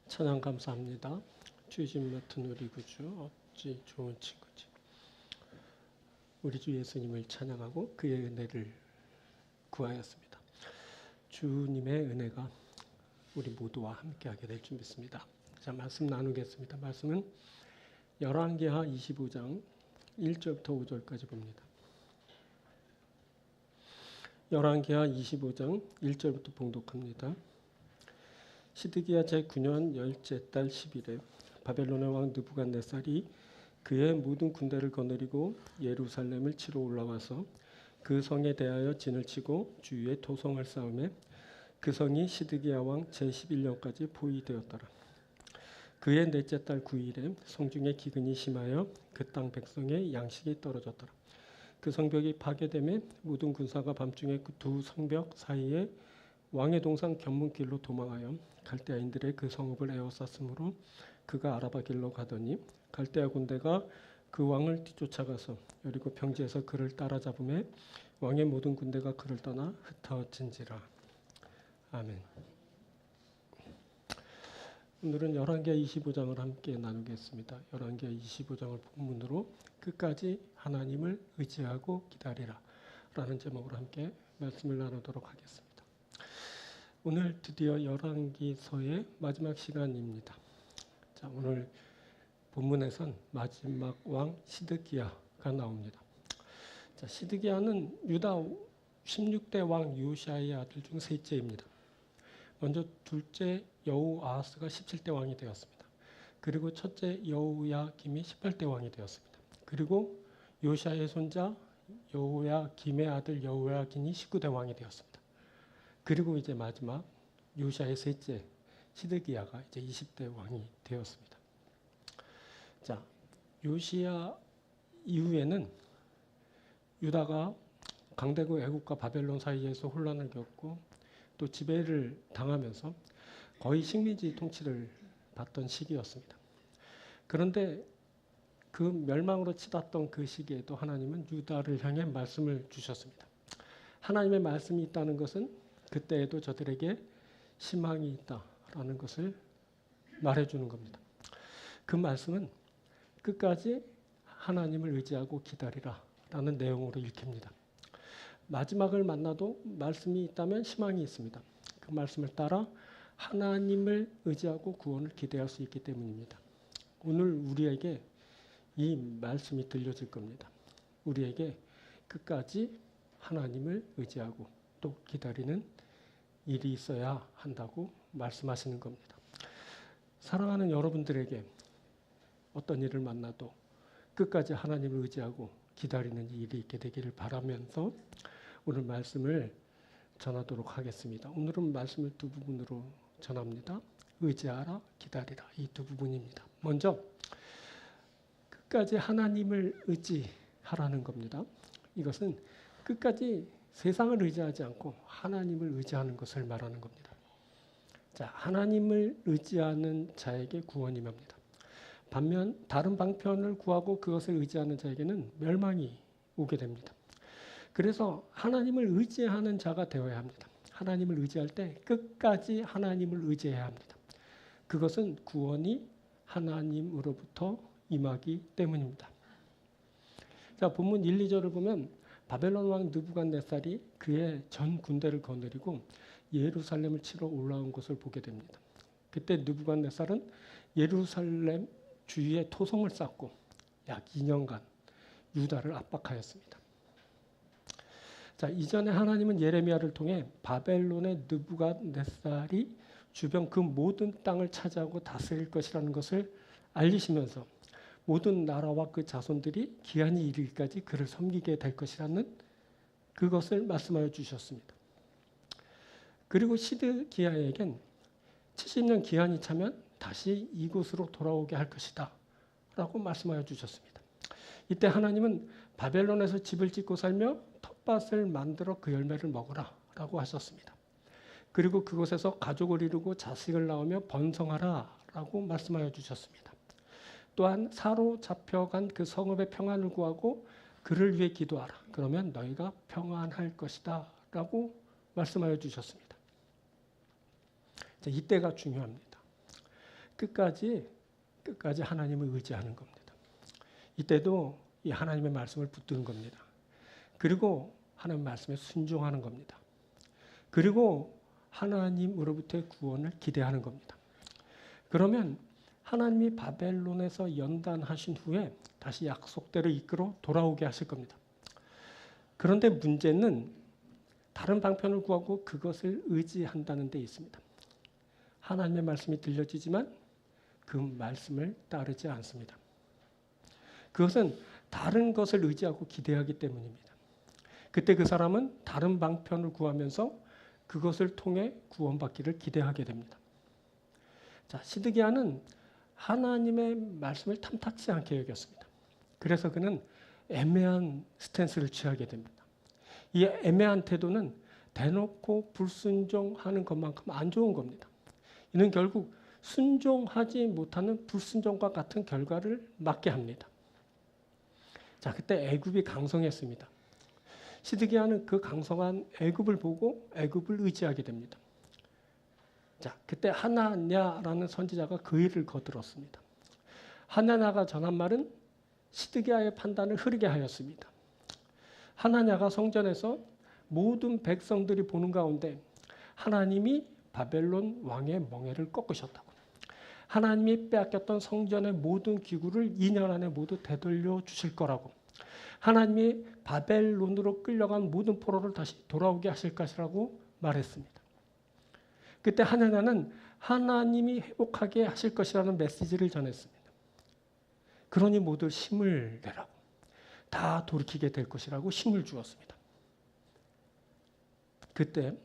찬양 감사합니다. 주의진 맡은 우리 구주 어찌 좋은 친구지. 우리 주 예수님을 찬양하고 그의 은혜를 구하였습니다. 주님의 은혜가 우리 모두와 함께하게 될 줄 믿습니다. 자, 말씀 나누겠습니다. 말씀은 열왕기하 25장 1절부터 5절까지 봅니다. 열왕기하 25장 1절부터 봉독합니다. 시드기야 제9년 열째 달 10일에 바벨론의 왕 느부갓네살이 그의 모든 군대를 거느리고 예루살렘을 치러 올라와서 그 성에 대하여 진을 치고 주위에 토성을 쌓음에 그 성이 시드기야 왕 제11년까지 포위되었더라. 그의 넷째 달 9일에 성중에 기근이 심하여 그 땅 백성의 양식이 떨어졌더라. 그 성벽이 파괴되매 모든 군사가 밤중에 그 두 성벽 사이에 왕의 동산 견문길로 도망하여 갈대아인들의 그 성읍을 에워쌌으므로 그가 아라바 길로 가더니 갈대아 군대가 그 왕을 뒤쫓아가서 여리고 평지에서 그를 따라잡음에 왕의 모든 군대가 그를 떠나 흩어진지라. 아멘. 오늘은 열왕기하 25장을 함께 나누겠습니다. 열왕기하 25장을 본문으로 끝까지 하나님을 의지하고 기다리라 라는 제목으로 함께 말씀을 나누도록 하겠습니다. 오늘 드디어 열왕기서의 마지막 시간입니다. 자, 오늘 본문에선 마지막 왕 시드기야가 나옵니다. 자, 시드기야는 유다 16대 왕 요시아의 아들 중 셋째입니다. 먼저 둘째 여호아하스가 17대 왕이 되었습니다. 그리고 첫째 여호야김이 18대 왕이 되었습니다. 그리고 요시아의 손자 여호야김의 아들 여호야긴이 19대 왕이 되었습니다. 그리고 이제 마지막 요시아의 셋째 시드기야가 이제 20대 왕이 되었습니다. 자, 요시야 이후에는 유다가 강대국 애국과 바벨론 사이에서 혼란을 겪고 또 지배를 당하면서 거의 식민지 통치를 받던 시기였습니다. 그런데 그 멸망으로 치닫던 그 시기에도 하나님은 유다를 향해 말씀을 주셨습니다. 하나님의 말씀이 있다는 것은 그때에도 저들에게 희망이 있다라는 것을 말해주는 겁니다. 그 말씀은 끝까지 하나님을 의지하고 기다리라 라는 내용으로 읽힙니다. 마지막을 만나도 말씀이 있다면 희망이 있습니다. 그 말씀을 따라 하나님을 의지하고 구원을 기대할 수 있기 때문입니다. 오늘 우리에게 이 말씀이 들려질 겁니다. 우리에게 끝까지 하나님을 의지하고 또 기다리는 일이 있어야 한다고 말씀하시는 겁니다. 사랑하는 여러분들에게 어떤 일을 만나도 끝까지 하나님을 의지하고 기다리는 일이 있게 되기를 바라면서 오늘 말씀을 전하도록 하겠습니다. 오늘은 말씀을 두 부분으로 전합니다. 의지하라, 기다리라, 이 두 부분입니다. 먼저 끝까지 하나님을 의지하라는 겁니다. 이것은 끝까지 세상을 의지하지 않고 하나님을 의지하는 것을 말하는 겁니다. 자, 하나님을 의지하는 자에게 구원이 옵니다. 반면 다른 방편을 구하고 그것을 의지하는 자에게는 멸망이 오게 됩니다. 그래서 하나님을 의지하는 자가 되어야 합니다. 하나님을 의지할 때 끝까지 하나님을 의지해야 합니다. 그것은 구원이 하나님으로부터 임하기 때문입니다. 자, 본문 1, 2절을 보면 바벨론 왕 느부갓네살이 그의 전 군대를 거느리고 예루살렘을 치러 올라온 것을 보게 됩니다. 그때 느부갓네살은 예루살렘 주위에 토성을 쌓고 약 2년간 유다를 압박하였습니다. 자, 이전에 하나님은 예레미야를 통해 바벨론의 느부갓네살이 주변 그 모든 땅을 차지하고 다스릴 것이라는 것을 알리시면서 모든 나라와 그 자손들이 기한이 이르기까지 그를 섬기게 될 것이라는 그것을 말씀하여 주셨습니다. 그리고 시드기야에겐 70년 기한이 차면 다시 이곳으로 돌아오게 할 것이다 라고 말씀하여 주셨습니다. 이때 하나님은 바벨론에서 집을 짓고 살며 텃밭을 만들어 그 열매를 먹어라 라고 하셨습니다. 그리고 그곳에서 가족을 이루고 자식을 낳으며 번성하라 라고 말씀하여 주셨습니다. 또한 사로잡혀간 그 성읍의 평안을 구하고 그를 위해 기도하라. 그러면 너희가 평안할 것이다 라고 말씀하여 주셨습니다. 자, 이때가 중요합니다. 끝까지 하나님을 의지하는 겁니다. 이때도 이 하나님의 말씀을 붙드는 겁니다. 그리고 하나님의 말씀에 순종하는 겁니다. 그리고 하나님으로부터의 구원을 기대하는 겁니다. 그러면 하나님이 바벨론에서 연단하신 후에 다시 약속대로 이끌어 돌아오게 하실 겁니다. 그런데 문제는 다른 방편을 구하고 그것을 의지한다는 데 있습니다. 하나님의 말씀이 들려지지만 그 말씀을 따르지 않습니다. 그것은 다른 것을 의지하고 기대하기 때문입니다. 그때 그 사람은 다른 방편을 구하면서 그것을 통해 구원받기를 기대하게 됩니다. 자, 시드기야는 하나님의 말씀을 탐탁지 않게 여겼습니다. 그래서 그는 애매한 스탠스를 취하게 됩니다. 이 애매한 태도는 대놓고 불순종하는 것만큼 안 좋은 겁니다. 이는 결국 순종하지 못하는 불순종과 같은 결과를 맞게 합니다. 자, 그때 애굽이 강성했습니다. 시드기야는 그 강성한 애굽을 보고 애굽을 의지하게 됩니다. 자, 그때 하나냐라는 선지자가 그 일을 거들었습니다. 하나냐가 전한 말은 시드기야의 판단을 흐리게 하였습니다. 하나냐가 성전에서 모든 백성들이 보는 가운데 하나님이 바벨론 왕의 멍에를 꺾으셨다고, 하나님이 빼앗겼던 성전의 모든 기구를 2년 안에 모두 되돌려 주실 거라고, 하나님이 바벨론으로 끌려간 모든 포로를 다시 돌아오게 하실 것이라고 말했습니다. 그때 하나냐는 하나님이 회복하게 하실 것이라는 메시지를 전했습니다. 그러니 모두 힘을 내라고, 다 돌이키게 될 것이라고 힘을 주었습니다. 그때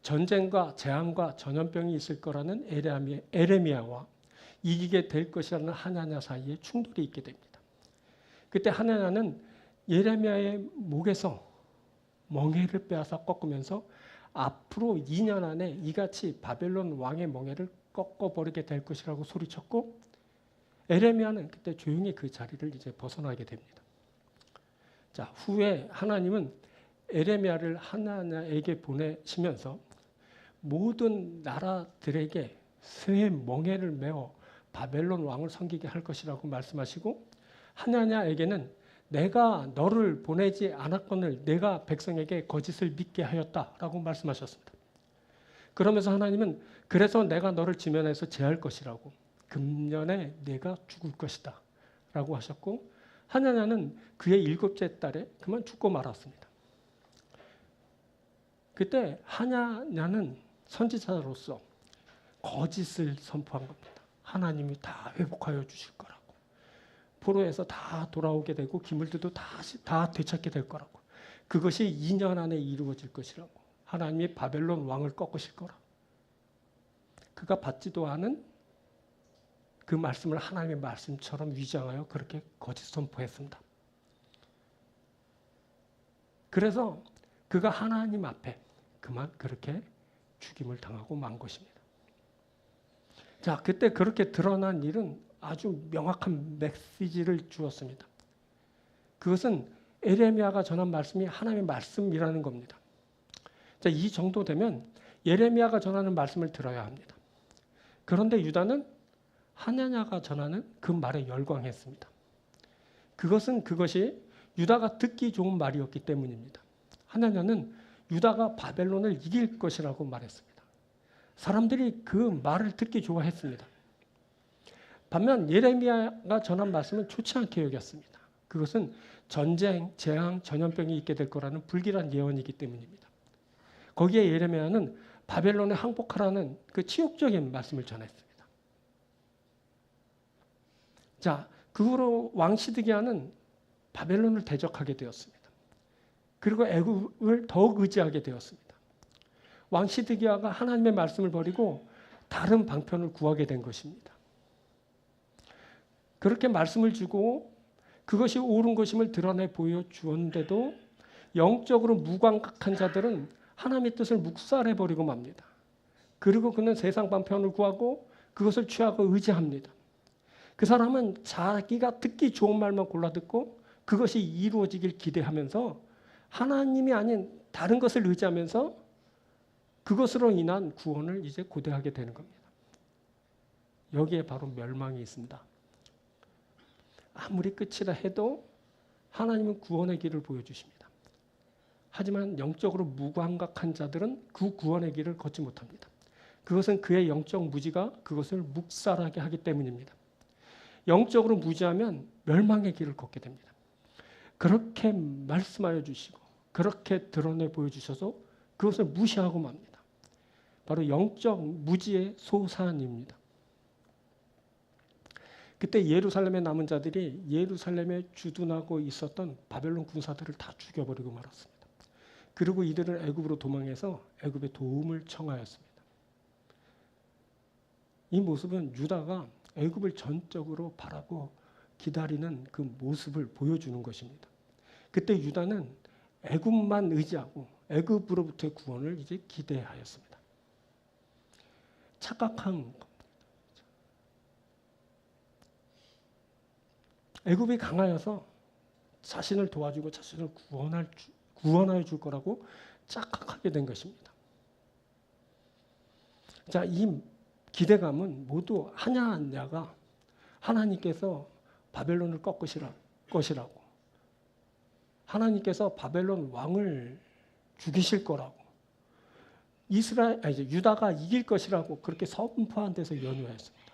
전쟁과 재앙과 전염병이 있을 거라는 에레미야와 이기게 될 것이라는 하나냐 사이에 충돌이 있게 됩니다. 그때 하나냐는 예레미야의 목에서 멍에를 빼앗아 꺾으면서 앞으로 2년 안에 이같이 바벨론 왕의 멍에를 꺾어버리게 될 것이라고 소리쳤고, 에레미야는 그때 조용히 그 자리를 이제 벗어나게 됩니다. 자, 후에 하나님은 에레미야를 하나냐에게 보내시면서 모든 나라들에게 새 멍에를 메어 바벨론 왕을 섬기게 할 것이라고 말씀하시고, 하나냐에게는 내가 너를 보내지 않았거늘 내가 백성에게 거짓을 믿게 하였다라고 말씀하셨습니다. 그러면서 하나님은 그래서 내가 너를 지면에서 제할 것이라고, 금년에 내가 죽을 것이다 라고 하셨고, 하나냐는 그의 7째 달에 그만 죽고 말았습니다. 그때 하나냐는 선지자로서 거짓을 선포한 겁니다. 하나님이 다 회복하여 주실 거라고, 포로에서 다 돌아오게 되고 기물들도 다 되찾게 될 거라고, 그것이 2년 안에 이루어질 것이라고, 하나님이 바벨론 왕을 꺾으실 거라고. 그가 받지도 않은 그 말씀을 하나님의 말씀처럼 위장하여 그렇게 거짓 선포했습니다. 그래서 그가 하나님 앞에 그만 그렇게 죽임을 당하고 만 것입니다. 자, 그때 그렇게 드러난 일은 아주 명확한 메시지를 주었습니다. 그것은 에레미야가 전한 말씀이 하나님의 말씀이라는 겁니다. 자, 이 정도 되면 예레미야가 전하는 말씀을 들어야 합니다. 그런데 유다는 하나냐가 전하는 그 말에 열광했습니다. 그것이 유다가 듣기 좋은 말이었기 때문입니다. 하나냐는 유다가 바벨론을 이길 것이라고 말했습니다. 사람들이 그 말을 듣기 좋아했습니다. 반면 예레미야가 전한 말씀은 좋지 않게 여겼습니다. 그것은 전쟁, 재앙, 전염병이 있게 될 거라는 불길한 예언이기 때문입니다. 거기에 예레미야는 바벨론에 항복하라는 그 치욕적인 말씀을 전했습니다. 자, 그 후로 왕 시드기야는 바벨론을 대적하게 되었습니다. 그리고 애굽을 더욱 의지하게 되었습니다. 왕 시드기야가 하나님의 말씀을 버리고 다른 방편을 구하게 된 것입니다. 그렇게 말씀을 주고 그것이 옳은 것임을 드러내 보여주었는데도 영적으로 무감각한 자들은 하나님의 뜻을 묵살해버리고 맙니다. 그리고 그는 세상 방편을 구하고 그것을 취하고 의지합니다. 그 사람은 자기가 듣기 좋은 말만 골라 듣고 그것이 이루어지길 기대하면서 하나님이 아닌 다른 것을 의지하면서 그것으로 인한 구원을 이제 고대하게 되는 겁니다. 여기에 바로 멸망이 있습니다. 아무리 끝이라 해도 하나님은 구원의 길을 보여주십니다. 하지만 영적으로 무감각한 자들은 그 구원의 길을 걷지 못합니다. 그것은 그의 영적 무지가 그것을 묵살하게 하기 때문입니다. 영적으로 무지하면 멸망의 길을 걷게 됩니다. 그렇게 말씀하여 주시고 그렇게 드러내 보여주셔서 그것을 무시하고 맙니다. 바로 영적 무지의 소산입니다. 그때 예루살렘에 남은 자들이 예루살렘에 주둔하고 있었던 바벨론 군사들을 다 죽여버리고 말았습니다. 그리고 이들은 애굽으로 도망해서 애굽의 도움을 청하였습니다. 이 모습은 유다가 애굽을 전적으로 바라고 기다리는 그 모습을 보여주는 것입니다. 그때 유다는 애굽만 의지하고 애굽으로부터의 구원을 이제 기대하였습니다. 착각한 겁니다. 애굽이 강하여서 자신을 도와주고 자신을 구원하여 줄 거라고 착각하게 된 것입니다. 자, 이 기대감은 모두 하냐냐가 하나님께서 바벨론을 꺾으실 것이라고, 하나님께서 바벨론 왕을 죽이실 거라고, 유다가 이길 것이라고 그렇게 선포한 데서 연유하였습니다.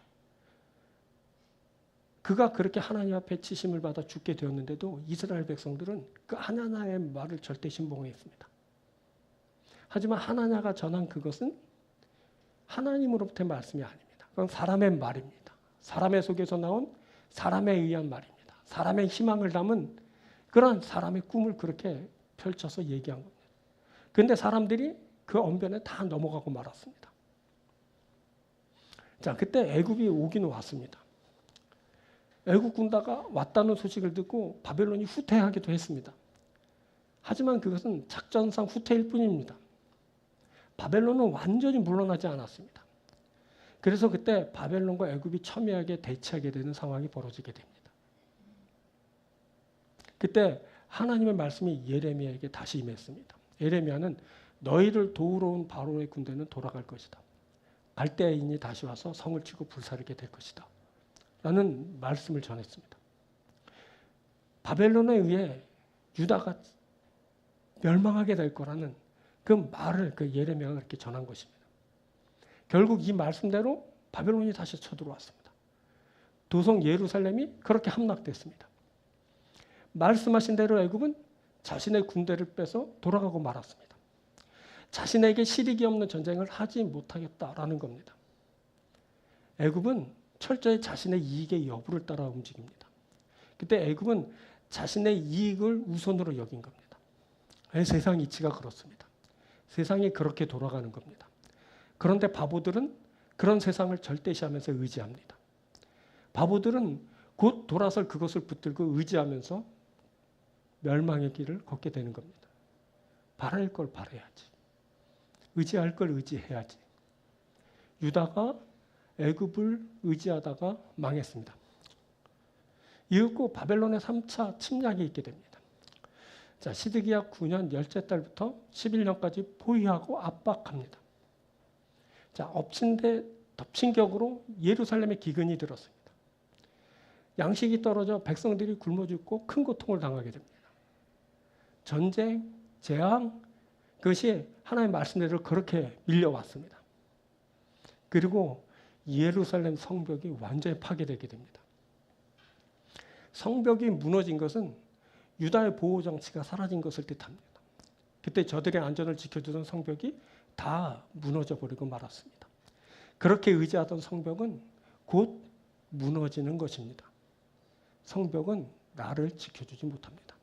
그가 그렇게 하나님 앞에 치심을 받아 죽게 되었는데도 이스라엘 백성들은 그 하나냐의 말을 절대 신봉했습니다. 하지만 하나냐가 전한 그것은 하나님으로부터의 말씀이 아닙니다. 그건 사람의 말입니다. 사람의 속에서 나온 사람에 의한 말입니다. 사람의 희망을 담은 그런 사람의 꿈을 그렇게 펼쳐서 얘기한 겁니다. 그런데 사람들이 그 언변에 다 넘어가고 말았습니다. 자, 그때 애굽이 오긴 왔습니다. 애굽 군대가 왔다는 소식을 듣고 바벨론이 후퇴하기도 했습니다. 하지만 그것은 작전상 후퇴일 뿐입니다. 바벨론은 완전히 물러나지 않았습니다. 그래서 그때 바벨론과 애굽이 첨예하게 대치하게 되는 상황이 벌어지게 됩니다. 그때 하나님의 말씀이 예레미야에게 다시 임했습니다. 예레미야는 너희를 도우러 온 바로의 군대는 돌아갈 것이다. 갈대인이 다시 와서 성을 치고 불사르게 될 것이다. 라는 말씀을 전했습니다. 바벨론에 의해 유다가 멸망하게 될 거라는 그 말을 그 예레미야가 그렇게 전한 것입니다. 결국 이 말씀대로 바벨론이 다시 쳐들어왔습니다. 도성 예루살렘이 그렇게 함락됐습니다. 말씀하신 대로 애굽은 자신의 군대를 빼서 돌아가고 말았습니다. 자신에게 실익이 없는 전쟁을 하지 못하겠다라는 겁니다. 애굽은 철저히 자신의 이익의 여부를 따라 움직입니다. 그때 애굽은 자신의 이익을 우선으로 여긴 겁니다. 세상 이치가 그렇습니다. 세상이 그렇게 돌아가는 겁니다. 그런데 바보들은 그런 세상을 절대시하면서 의지합니다. 바보들은 곧 돌아설 그것을 붙들고 의지하면서 멸망의 길을 걷게 되는 겁니다. 바랄 걸 바라야지. 의지할 걸 의지해야지. 유다가 애굽을 의지하다가 망했습니다. 이윽고 바벨론의 3차 침략이 있게 됩니다. 자, 시드기야 9년 열째 달부터 11년까지 포위하고 압박합니다. 자, 엎친 데 덮친 격으로 예루살렘에 기근이 들었습니다. 양식이 떨어져 백성들이 굶어 죽고 큰 고통을 당하게 됩니다. 전쟁, 재앙, 그것이 하나님의 말씀대로 그렇게 밀려왔습니다. 그리고 예루살렘 성벽이 완전히 파괴되게 됩니다. 성벽이 무너진 것은 유다의 보호장치가 사라진 것을 뜻합니다. 그때 저들의 안전을 지켜주던 성벽이 다 무너져 버리고 말았습니다. 그렇게 의지하던 성벽은 곧 무너지는 것입니다. 성벽은 나를 지켜주지 못합니다.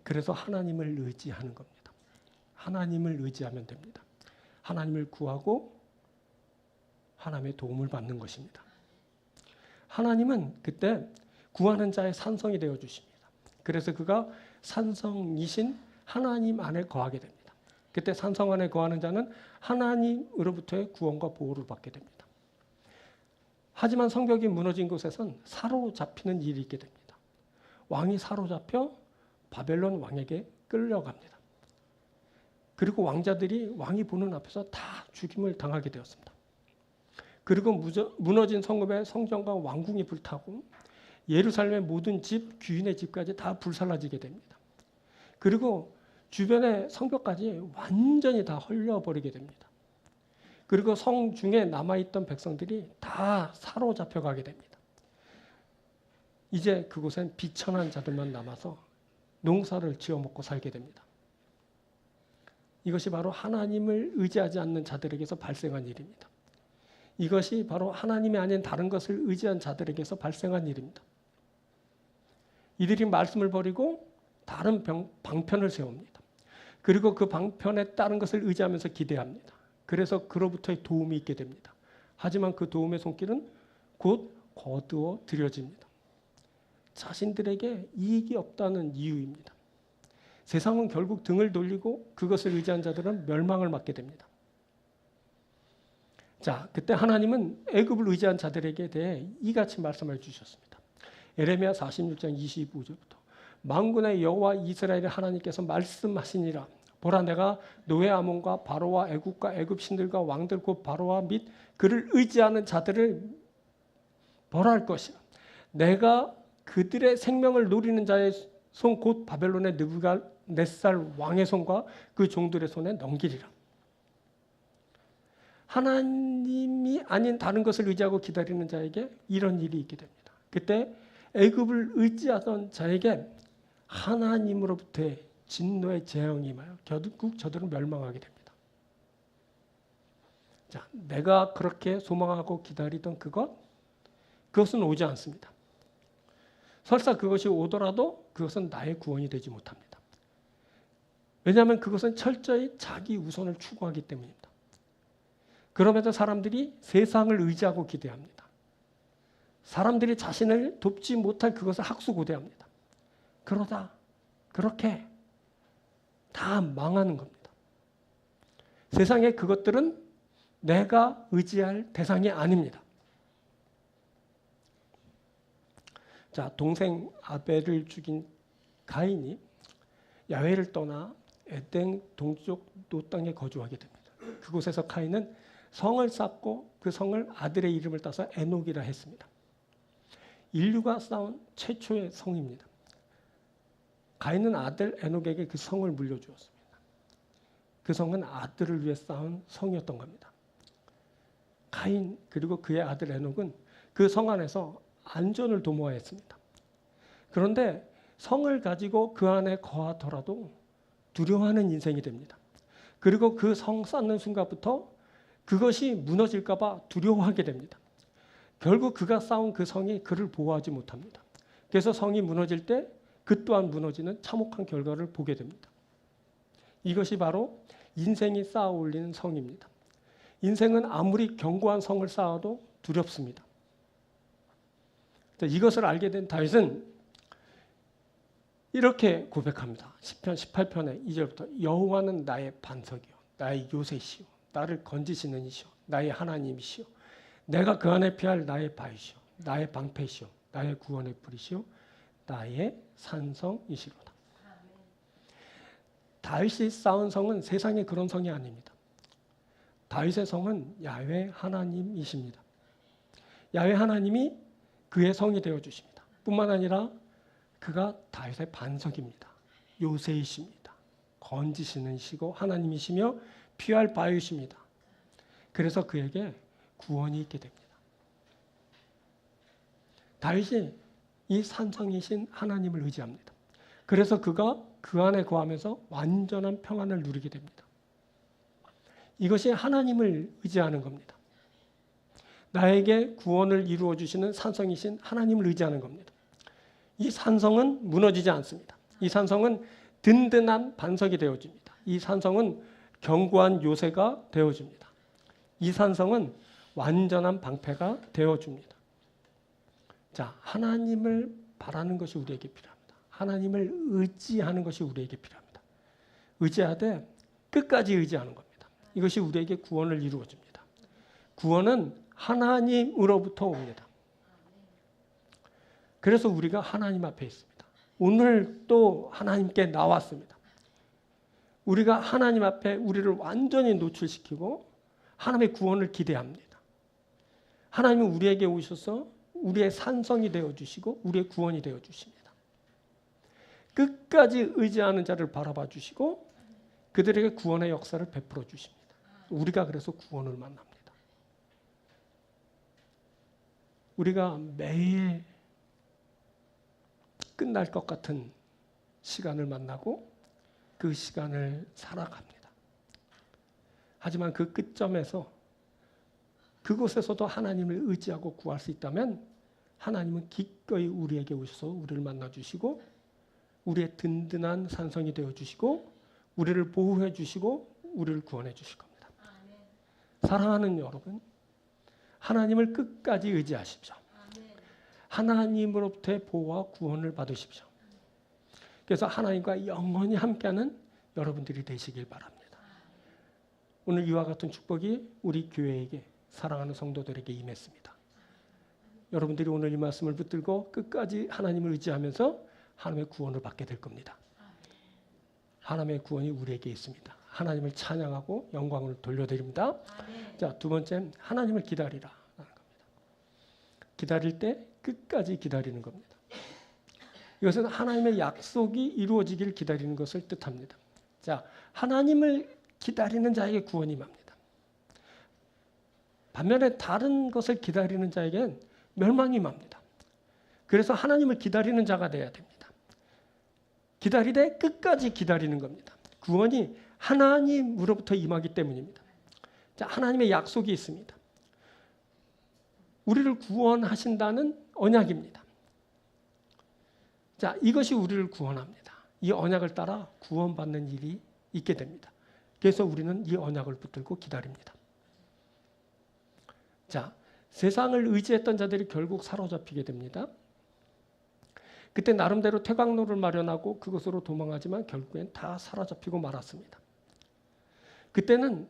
그래서 하나님을 의지하는 겁니다. 하나님을 의지하면 됩니다. 하나님을 구하고 하나님의 도움을 받는 것입니다. 하나님은 그때 구하는 자의 산성이 되어 주십니다. 그래서 그가 산성이신 하나님 안에 거하게 됩니다. 그때 산성 안에 거하는 자는 하나님으로부터의 구원과 보호를 받게 됩니다. 하지만 성벽이 무너진 곳에선 사로잡히는 일이 있게 됩니다. 왕이 사로잡혀 바벨론 왕에게 끌려갑니다. 그리고 왕자들이 왕이 보는 앞에서 다 죽임을 당하게 되었습니다. 그리고 무너진 성읍의 성전과 왕궁이 불타고 예루살렘의 모든 집, 귀인의 집까지 다 불살라지게 됩니다. 그리고 주변의 성벽까지 완전히 다 헐려버리게 됩니다. 그리고 성 중에 남아있던 백성들이 다 사로잡혀가게 됩니다. 이제 그곳엔 비천한 자들만 남아서 농사를 지어먹고 살게 됩니다. 이것이 바로 하나님을 의지하지 않는 자들에게서 발생한 일입니다. 이것이 바로 하나님이 아닌 다른 것을 의지한 자들에게서 발생한 일입니다. 이들이 말씀을 버리고 다른 방편을 세웁니다. 그리고 그 방편에 따른 것을 의지하면서 기대합니다. 그래서 그로부터의 도움이 있게 됩니다. 하지만 그 도움의 손길은 곧 거두어 들여집니다. 자신들에게 이익이 없다는 이유입니다. 세상은 결국 등을 돌리고 그것을 의지한 자들은 멸망을 맞게 됩니다. 자, 그때 하나님은 애굽을 의지한 자들에게 대해 이같이 말씀해 주셨습니다. 에레미야 46장 25절부터 만군의 여호와 이스라엘의 하나님께서 말씀하시니라. 보라, 내가 노예 아몬과 바로와 애굽과 애굽 신들과 왕들 곧 바로와 및 그를 의지하는 자들을 벌할 것이라. 내가 그들의 생명을 노리는 자의 손 곧 바벨론의 느부갓네살 왕의 손과 그 종들의 손에 넘기리라. 하나님이 아닌 다른 것을 의지하고 기다리는 자에게 이런 일이 있게 됩니다. 그때 애굽을 의지하던 자에게 하나님으로부터의 진노의 재앙이 임하여 결국 저들은 멸망하게 됩니다. 자, 내가 그렇게 소망하고 기다리던 그것은 오지 않습니다. 설사 그것이 오더라도 그것은 나의 구원이 되지 못합니다. 왜냐하면 그것은 철저히 자기 우선을 추구하기 때문입니다. 그러면서 사람들이 세상을 의지하고 기대합니다. 사람들이 자신을 돕지 못할 그것을 학수고대합니다. 그러다 그렇게 다 망하는 겁니다. 세상의 그것들은 내가 의지할 대상이 아닙니다. 자, 동생 아벨을 죽인 가인이 야훼를 떠나 에덴 동쪽 노땅에 거주하게 됩니다. 그곳에서 가인은 성을 쌓고 그 성을 아들의 이름을 따서 에녹이라 했습니다. 인류가 쌓은 최초의 성입니다. 가인은 아들 에녹에게 그 성을 물려주었습니다. 그 성은 아들을 위해 쌓은 성이었던 겁니다. 가인 그리고 그의 아들 에녹은 그 성 안에서 안전을 도모하였습니다. 그런데 성을 가지고 그 안에 거하더라도 두려워하는 인생이 됩니다. 그리고 그 성 쌓는 순간부터 그것이 무너질까 봐 두려워하게 됩니다. 결국 그가 쌓은 그 성이 그를 보호하지 못합니다. 그래서 성이 무너질 때 그 또한 무너지는 참혹한 결과를 보게 됩니다. 이것이 바로 인생이 쌓아 올리는 성입니다. 인생은 아무리 견고한 성을 쌓아도 두렵습니다. 이것을 알게 된 다윗은 이렇게 고백합니다. 시편 18편의 2절부터 여호와는 나의 반석이요 나의 요새시요 나를 건지시는 이시요 나의 하나님이시요 내가 그 안에 피할 나의 바위시요 나의 방패시요 나의 구원의 뿌리시요 나의 산성이시로다. 다윗이 쌓은 성은 세상의 그런 성이 아닙니다. 다윗의 성은 야훼 하나님이십니다. 야훼 하나님이 그의 성이 되어주십니다. 뿐만 아니라 그가 다윗의 반석입니다. 요새이십니다. 건지시는 시고 하나님이시며 피할 바위이십니다. 그래서 그에게 구원이 있게 됩니다. 다윗이 이 산성이신 하나님을 의지합니다. 그래서 그가 그 안에 거하면서 완전한 평안을 누리게 됩니다. 이것이 하나님을 의지하는 겁니다. 나에게 구원을 이루어 주시는 산성이신 하나님을 의지하는 겁니다. 이 산성은 무너지지 않습니다. 이 산성은 든든한 반석이 되어줍니다. 이 산성은 견고한 요새가 되어줍니다. 이 산성은 완전한 방패가 되어줍니다. 자, 하나님을 바라는 것이 우리에게 필요합니다. 하나님을 의지하는 것이 우리에게 필요합니다. 의지하되 끝까지 의지하는 겁니다. 이것이 우리에게 구원을 이루어 줍니다. 구원은 하나님으로부터 옵니다. 그래서 우리가 하나님 앞에 있습니다. 오늘 또 하나님께 나왔습니다. 우리가 하나님 앞에 우리를 완전히 노출시키고 하나님의 구원을 기대합니다. 하나님은 우리에게 오셔서 우리의 산성이 되어주시고 우리의 구원이 되어주십니다. 끝까지 의지하는 자를 바라봐 주시고 그들에게 구원의 역사를 베풀어 주십니다. 우리가 그래서 구원을 만납니다. 우리가 매일 끝날 것 같은 시간을 만나고 그 시간을 살아갑니다. 하지만 그 끝점에서 그곳에서도 하나님을 의지하고 구할 수 있다면 하나님은 기꺼이 우리에게 오셔서 우리를 만나주시고 우리의 든든한 산성이 되어주시고 우리를 보호해 주시고 우리를 구원해 주실 겁니다. 사랑하는 여러분, 하나님을 끝까지 의지하십시오. 하나님으로부터의 보호와 구원을 받으십시오. 그래서 하나님과 영원히 함께하는 여러분들이 되시길 바랍니다. 오늘 이와 같은 축복이 우리 교회에게 사랑하는 성도들에게 임했습니다. 여러분들이 오늘 이 말씀을 붙들고 끝까지 하나님을 의지하면서 하나님의 구원을 받게 될 겁니다. 하나님의 구원이 우리에게 있습니다. 하나님을 찬양하고 영광을 돌려드립니다. 자, 두 번째, 하나님을 기다리라 라는 겁니다. 기다릴 때 끝까지 기다리는 겁니다. 이것은 하나님의 약속이 이루어지길 기다리는 것을 뜻합니다. 자, 하나님을 기다리는 자에게 구원이 임합니다. 반면에 다른 것을 기다리는 자에겐 멸망이 임합니다. 그래서 하나님을 기다리는 자가 되어야 됩니다. 기다리되 끝까지 기다리는 겁니다. 구원이 하나님으로부터 임하기 때문입니다. 자, 하나님의 약속이 있습니다. 우리를 구원하신다는 언약입니다. 자, 이것이 우리를 구원합니다. 이 언약을 따라 구원받는 일이 있게 됩니다. 그래서 우리는 이 언약을 붙들고 기다립니다. 자, 세상을 의지했던 자들이 결국 사로잡히게 됩니다. 그때 나름대로 퇴각로를 마련하고 그것으로 도망하지만 결국엔 다 사로잡히고 말았습니다. 그때는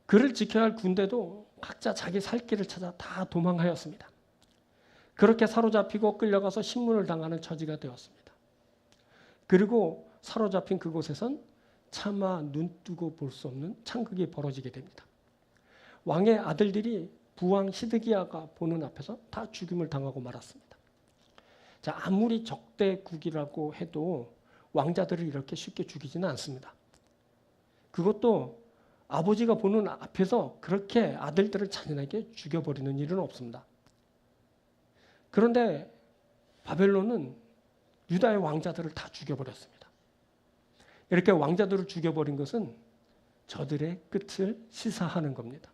그를 지켜야 할 군대도 각자 자기 살 길을 찾아 다 도망하였습니다. 그렇게 사로잡히고 끌려가서 신문을 당하는 처지가 되었습니다. 그리고 사로잡힌 그곳에선 차마 눈뜨고 볼 수 없는 창극이 벌어지게 됩니다. 왕의 아들들이 부왕 시드기야가 보는 앞에서 다 죽임을 당하고 말았습니다. 자, 아무리 적대국이라고 해도 왕자들을 이렇게 쉽게 죽이지는 않습니다. 그것도 아버지가 보는 앞에서 그렇게 아들들을 잔인하게 죽여버리는 일은 없습니다. 그런데 바벨론은 유다의 왕자들을 다 죽여버렸습니다. 이렇게 왕자들을 죽여버린 것은 저들의 끝을 시사하는 겁니다.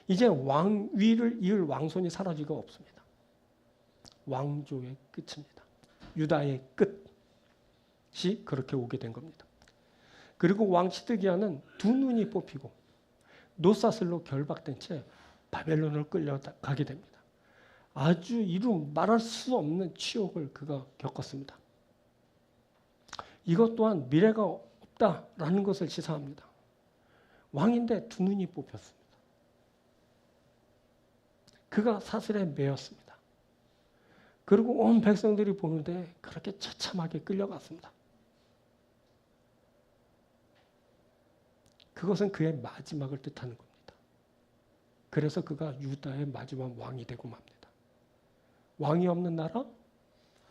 이제 왕위를 이을 왕손이 사라지고 없습니다. 왕조의 끝입니다. 유다의 끝이 그렇게 오게 된 겁니다. 그리고 왕 시드기야는 두 눈이 뽑히고 노사슬로 결박된 채 바벨론을 끌려가게 됩니다. 아주 이루 말할 수 없는 치욕을 그가 겪었습니다. 이것 또한 미래가 없다라는 것을 시사합니다. 왕인데 두 눈이 뽑혔습니다. 그가 사슬에 매였습니다. 그리고 온 백성들이 보는데 그렇게 처참하게 끌려갔습니다. 그것은 그의 마지막을 뜻하는 겁니다. 그래서 그가 유다의 마지막 왕이 되고 맙니다. 왕이 없는 나라,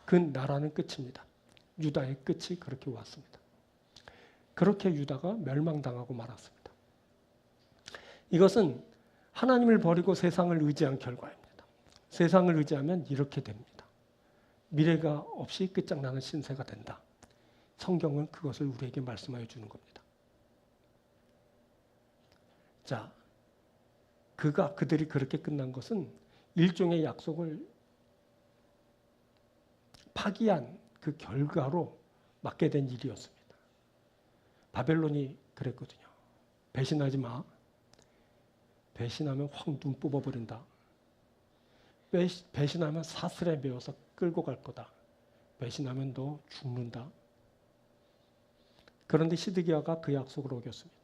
그 나라는 끝입니다. 유다의 끝이 그렇게 왔습니다. 그렇게 유다가 멸망당하고 말았습니다. 이것은 하나님을 버리고 세상을 의지한 결과입니다. 세상을 의지하면 이렇게 됩니다. 미래가 없이 끝장나는 신세가 된다. 성경은 그것을 우리에게 말씀하여 주는 겁니다. 자, 그들이 그렇게 끝난 것은 일종의 약속을 파기한 그 결과로 맞게 된 일이었습니다. 바벨론이 그랬거든요. 배신하지 마. 배신하면 확 눈 뽑아버린다. 배신하면 사슬에 매어서 끌고 갈 거다. 배신하면 너 죽는다. 그런데 시드기야가 그 약속을 어겼습니다.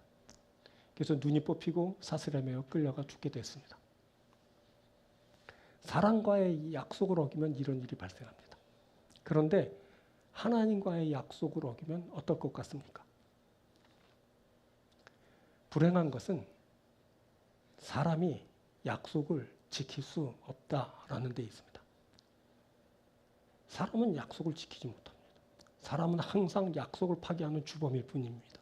그래서 눈이 뽑히고 사슬에 매어 끌려가 죽게 됐습니다. 사람과의 약속을 어기면 이런 일이 발생합니다. 그런데 하나님과의 약속을 어기면 어떨 것 같습니까? 불행한 것은 사람이 약속을 지킬 수 없다라는 데 있습니다. 사람은 약속을 지키지 못합니다. 사람은 항상 약속을 파기하는 주범일 뿐입니다.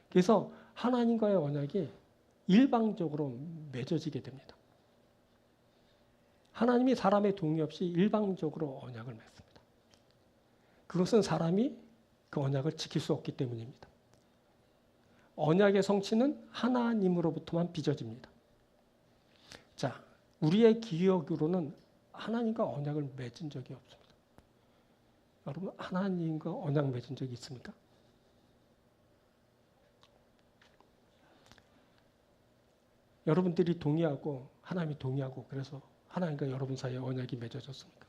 그래서 하나님과의 언약이 일방적으로 맺어지게 됩니다. 하나님이 사람의 동의 없이 일방적으로 언약을 맺습니다. 그것은 사람이 그 언약을 지킬 수 없기 때문입니다. 언약의 성취는 하나님으로부터만 빚어집니다. 자, 우리의 기억으로는 하나님과 언약을 맺은 적이 없습니다. 여러분, 하나님과 언약 맺은 적이 있습니까? 여러분들이 동의하고 하나님이 동의하고 그래서 하나님과 여러분 사이에 언약이 맺어졌습니까?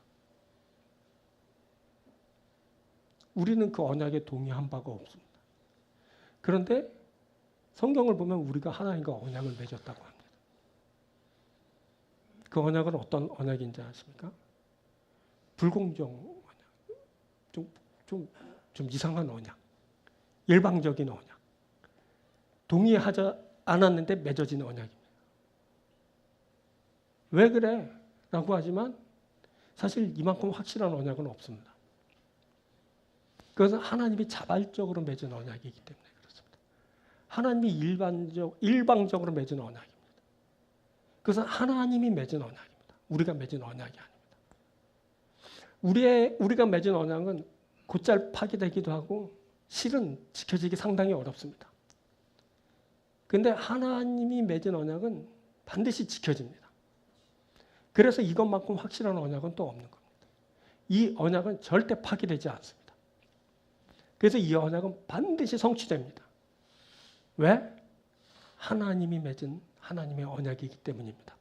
우리는 그 언약에 동의한 바가 없습니다. 그런데 성경을 보면 우리가 하나님과 언약을 맺었다고 합니다. 그 언약은 어떤 언약인지 아십니까? 불공정 언약, 좀 이상한 언약, 일방적인 언약, 동의하지 않았는데 맺어진 언약입니다. 왜 그래? 라고 하지만 사실 이만큼 확실한 언약은 없습니다. 그것은 하나님이 자발적으로 맺은 언약이기 때문에 그렇습니다. 하나님이 일방적으로 맺은 언약입니다. 그것은 하나님이 맺은 언약입니다. 우리가 맺은 언약이 아닙니다. 우리가 맺은 언약은 곧잘 파기되기도 하고 실은 지켜지기 상당히 어렵습니다. 그런데 하나님이 맺은 언약은 반드시 지켜집니다. 그래서 이것만큼 확실한 언약은 또 없는 겁니다. 이 언약은 절대 파기되지 않습니다. 그래서 이 언약은 반드시 성취됩니다. 왜? 하나님이 맺은 하나님의 언약이기 때문입니다.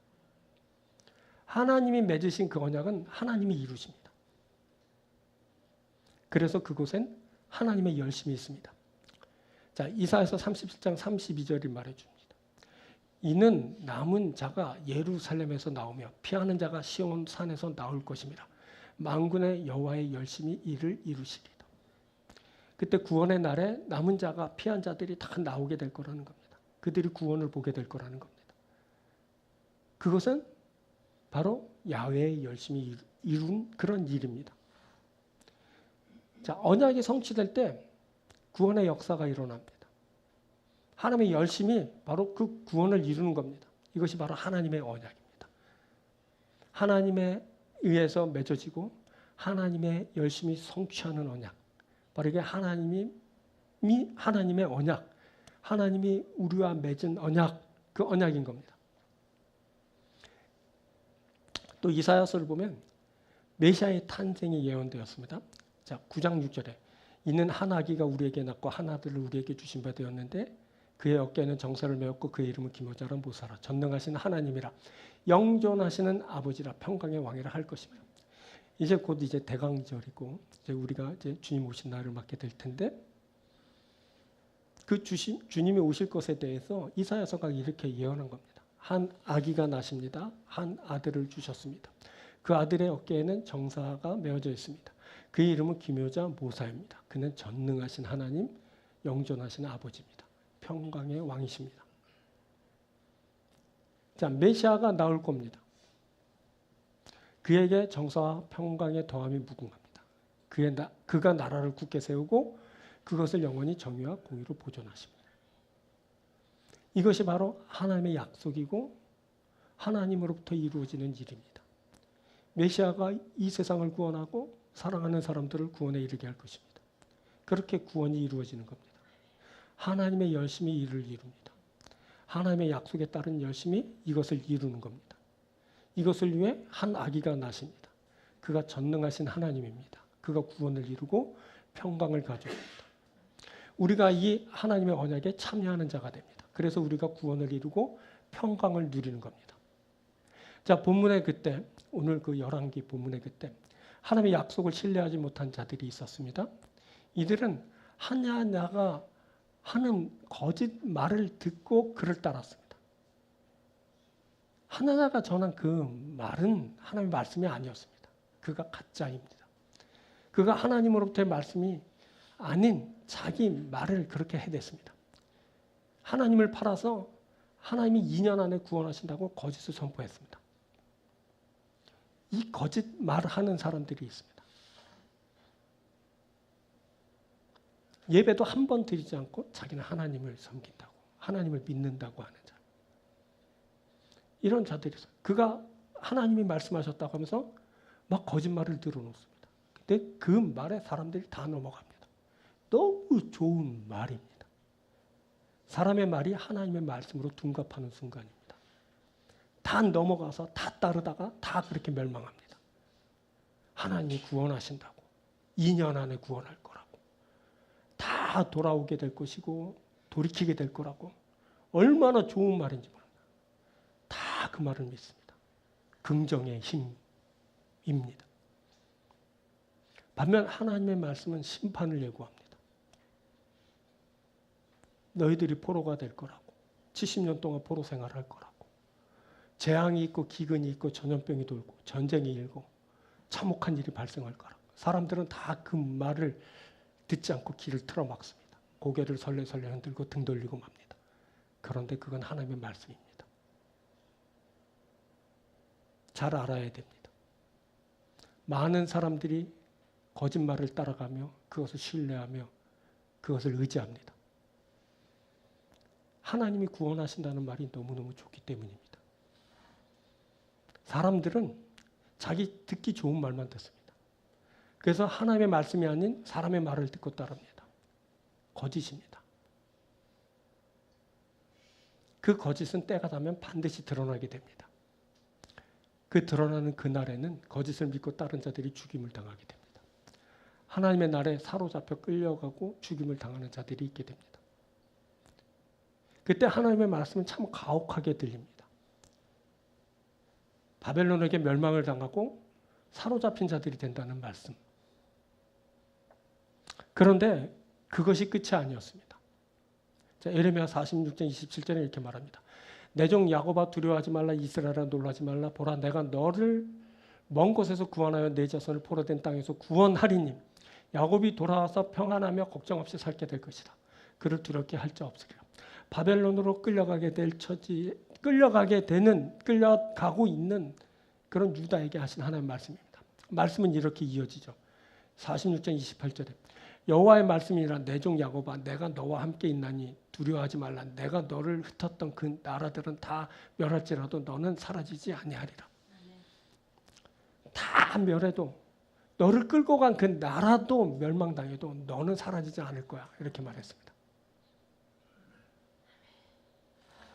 하나님이 맺으신 그 언약은 하나님이 이루십니다. 그래서 그곳엔 하나님의 열심이 있습니다. 자, 이사야서 37장 32절이 말해줍니다. 이는 남은 자가 예루살렘에서 나오며 피하는 자가 시온 산에서 나올 것임이라. 만군의 여호와의 열심히 이를 이루시리라. 그때 구원의 날에 남은 자가 피한 자들이 다 나오게 될 거라는 겁니다. 그들이 구원을 보게 될 거라는 겁니다. 그것은 바로 야훼의 열심히 이룬 그런 일입니다. 자, 언약이 성취될 때 구원의 역사가 일어납니다. 하나님의 열심이 바로 그 구원을 이루는 겁니다. 이것이 바로 하나님의 언약입니다. 하나님에 의해서 맺어지고 하나님의 열심히 성취하는 언약. 바로 이게 하나님의 언약, 하나님이 우리와 맺은 언약, 그 언약인 겁니다. 또 이사야서를 보면 메시아의 탄생이 예언되었습니다. 자, 9장 6절에 이는 한 아기가 우리에게 낳고 한 아들을 우리에게 주신 바 되었는데 그의 어깨에는 정사를 메었고 그의 이름은 기모자라 모사라 전능하신 하나님이라 영존하시는 아버지라 평강의 왕이라 할 것이며. 이제 곧 이제 대강절이고 이제 우리가 이제 주님 오신 날을 맞게 될 텐데 그 주님이 오실 것에 대해서 이사야서가 이렇게 예언한 겁니다. 한 아기가 나십니다. 한 아들을 주셨습니다. 그 아들의 어깨에는 정사가 메어져 있습니다. 그의 이름은 기묘자 모사입니다. 그는 전능하신 하나님, 영존하신 아버지입니다. 평강의 왕이십니다. 자, 메시아가 나올 겁니다. 그에게 정사와 평강의 더함이 무궁합니다. 그가 나라를 굳게 세우고 그것을 영원히 정의와 공의로 보존하십니다. 이것이 바로 하나님의 약속이고 하나님으로부터 이루어지는 일입니다. 메시아가 이 세상을 구원하고 사랑하는 사람들을 구원에 이르게 할 것입니다. 그렇게 구원이 이루어지는 겁니다. 하나님의 열심히 이를 이룹니다. 하나님의 약속에 따른 열심히 이것을 이루는 겁니다. 이것을 위해 한 아기가 나십니다. 그가 전능하신 하나님입니다. 그가 구원을 이루고 평강을 가져옵니다. 우리가 이 하나님의 언약에 참여하는 자가 됩니다. 그래서 우리가 구원을 이루고 평강을 누리는 겁니다. 자, 본문의 그때, 오늘 그 열왕기 본문의 그때 하나님의 약속을 신뢰하지 못한 자들이 있었습니다. 이들은 하냐냐가 하는 거짓말을 듣고 그를 따랐습니다. 하나냐가 전한 그 말은 하나님의 말씀이 아니었습니다. 그가 가짜입니다. 그가 하나님으로부터의 말씀이 아닌 자기 말을 그렇게 해댔습니다. 하나님을 팔아서 하나님이 2년 안에 구원하신다고 거짓을 선포했습니다. 이 거짓 말하는 사람들이 있습니다. 예배도 한 번 드리지 않고 자기는 하나님을 섬긴다고, 하나님을 믿는다고 하는 자. 이런 자들이 있어요. 그가 하나님이 말씀하셨다고 하면서 막 거짓말을 늘어놓습니다. 근데 그 말에 사람들이 다 넘어갑니다. 너무 좋은 말입니다. 사람의 말이 하나님의 말씀으로 둔갑하는 순간입니다. 다 넘어가서 다 따르다가 다 그렇게 멸망합니다. 하나님이 구원하신다고, 2년 안에 구원할 거라고, 다 돌아오게 될 것이고 돌이키게 될 거라고, 얼마나 좋은 말인지 모릅니다. 다 그 말을 믿습니다. 긍정의 힘입니다. 반면 하나님의 말씀은 심판을 예고합니다. 너희들이 포로가 될 거라고, 70년 동안 포로 생활할 거라고, 재앙이 있고 기근이 있고 전염병이 돌고 전쟁이 일고 참혹한 일이 발생할 거라고. 사람들은 다 그 말을 듣지 않고 길을 틀어막습니다. 고개를 설레설레 흔들고 등 돌리고 맙니다. 그런데 그건 하나님의 말씀입니다. 잘 알아야 됩니다. 많은 사람들이 거짓말을 따라가며 그것을 신뢰하며 그것을 의지합니다. 하나님이 구원하신다는 말이 너무너무 좋기 때문입니다. 사람들은 자기 듣기 좋은 말만 듣습니다. 그래서 하나님의 말씀이 아닌 사람의 말을 듣고 따릅니다. 거짓입니다. 그 거짓은 때가 되면 반드시 드러나게 됩니다. 그 드러나는 그날에는 거짓을 믿고 따른 자들이 죽임을 당하게 됩니다. 하나님의 날에 사로잡혀 끌려가고 죽임을 당하는 자들이 있게 됩니다. 그때 하나님의 말씀은 참 가혹하게 들립니다. 바벨론에게 멸망을 당하고 사로잡힌 자들이 된다는 말씀. 그런데 그것이 끝이 아니었습니다. 에레미야 46장 27절에 이렇게 말합니다. 내 종 야곱아 두려워하지 말라, 이스라엘아 놀라지 말라. 보라, 내가 너를 먼 곳에서 구원하여 내 자손을 포로된 땅에서 구원하리니 야곱이 돌아와서 평안하며 걱정 없이 살게 될 것이다. 그를 두렵게 할 자 없으리라. 바벨론으로 끌려가게 끌려가고 있는 그런 유다에게 하신 하나님의 말씀입니다. 말씀은 이렇게 이어지죠. 46장 28절에 여호와의 말씀이라, 내 종 야곱아 내가 너와 함께 있나니 두려워하지 말라. 내가 너를 흩었던 그 나라들은 다 멸할지라도 너는 사라지지 아니하리라. 다 멸해도, 너를 끌고 간 그 나라도 멸망당해도 너는 사라지지 않을 거야. 이렇게 말했습니다.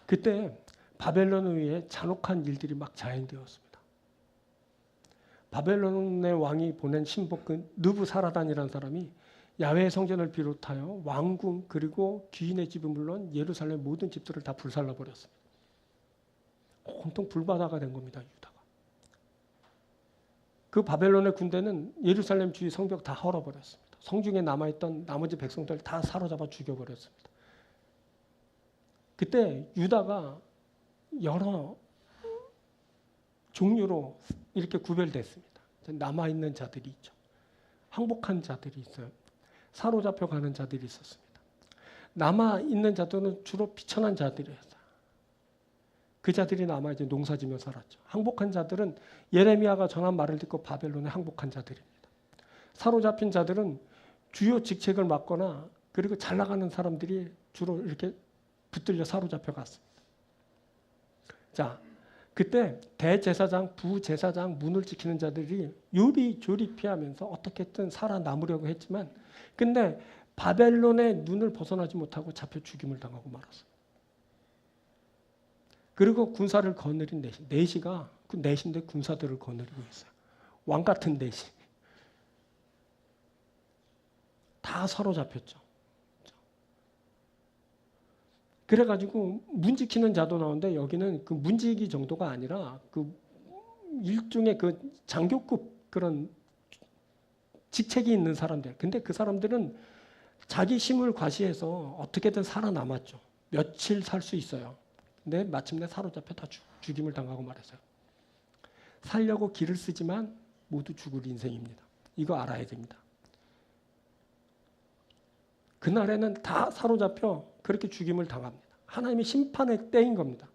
그때 바벨론 위에 잔혹한 일들이 막 자행되었습니다. 바벨론의 왕이 보낸 신복 그 느부사라단이라는 사람이 야훼의 성전을 비롯하여 왕궁 그리고 귀인의 집은 물론 예루살렘 모든 집들을 다 불살라 버렸습니다. 온통 불바다가 된 겁니다. 유다가. 그 바벨론의 군대는 예루살렘 주위 성벽 다 헐어버렸습니다. 성중에 남아있던 나머지 백성들 다 사로잡아 죽여버렸습니다. 그때 유다가 여러 종류로 이렇게 구별됐습니다. 남아있는 자들이 있죠. 항복한 자들이 있어요. 사로잡혀 가는 자들이 있었습니다. 남아있는 자들은 주로 비천한 자들이었어요. 그 자들이 남아 이제 농사지며 살았죠. 항복한 자들은 예레미야가 전한 말을 듣고 바벨론에 항복한 자들입니다. 사로잡힌 자들은 주요 직책을 맡거나 그리고 잘 나가는 사람들이 주로 이렇게 붙들려 사로잡혀 갔습니다. 자, 그때 대제사장, 부제사장, 문을 지키는 자들이 요리조리 피하면서 어떻게든 살아남으려고 했지만 근데 바벨론의 눈을 벗어나지 못하고 잡혀 죽임을 당하고 말았어요. 그리고 군사를 거느린 내시. 내시가 그 내시인데 군사들을 거느리고 있어요. 왕 같은 내시. 다 사로잡혔죠. 그래가지고 문 지키는 자도 나오는데 여기는 그 문지기 정도가 아니라 그 일종의 그 장교급 그런 직책이 있는 사람들. 근데 그 사람들은 자기 힘을 과시해서 어떻게든 살아남았죠. 며칠 살 수 있어요. 근데 마침내 사로잡혀 다 죽임을 당하고 말했어요. 살려고 길을 쓰지만 모두 죽을 인생입니다. 이거 알아야 됩니다. 그날에는 다 사로잡혀 그렇게 죽임을 당합니다. 하나님의 심판의 때인 겁니다.